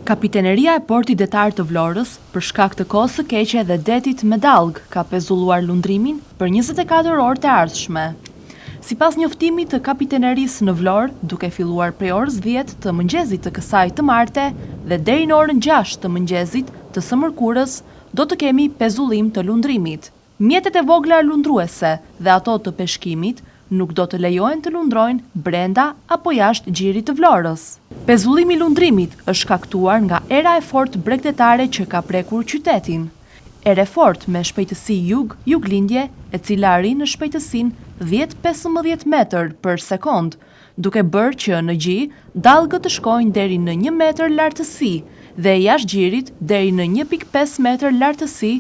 Kapiteneria e portit detar të Vlorës, për shkak të kohës së keqe dhe detit me dallg, ka pezulluar lundrimin për 24 orë të ardhshme. Sipas njoftimit të kapitenerisë në Vlorë, duke filluar prej orës 10 të mëngjesit të kësaj të marte dhe deri në orën 6 të mëngjesit të së mërkurës, do të kemi pezullim të lundrimit. Mjetet e vogla lundruese dhe ato të peshkimit nuk do të lejohen të lundrojnë brenda apo jashtë gjirit të Vlorës. Pezullimi i lundrimit është shkaktuar nga era e fortë bregdetare që ka prekur qytetin. Erë e fortë me shpejtësi juglindje, e cila arrin në shpejtësinë 10-15 metër për sekond, duke bërë që në gji dallgët të shkojnë deri në 1 metër lartësi dhe jashtë gjirit deri në 1.5 metër lartësi,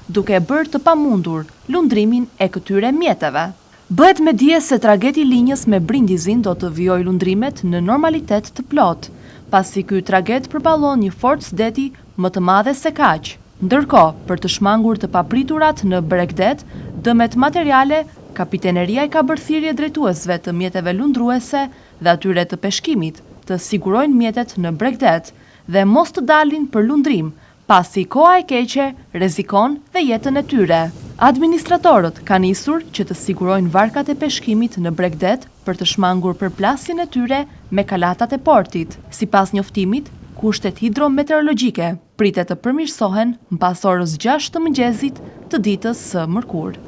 duke bërë të pamundur lundrimin e këtyre mjeteve. Bëhet me dije se trageti i linjës me Brindizin do të vijojë lundrimet në normalitet të plot, pasi ky traget përballon një forcë deti më të madhe se kaq. Ndërkohë, për të shmangur të papriturat në Bregdet, dëmet materiale, kapiteneria i ka bërë thirrje drejtuesve të mjeteve lundruese dhe atyre të peshkimit të sigurojnë mjetet në Bregdet dhe mos të dalin për lundrim, pasi koha e keqe rrezikon dhe jetën e tyre. Administratorët kanë nisur që të sigurojnë varkat e peshkimit në Bregdet për të shmangur përplasjen e tyre me kalatat e portit. Sipas njoftimit, kushtet hidrometeorologjike pritet të përmirësohen mbas orës 6 të mëngjesit të ditës së mërkurë.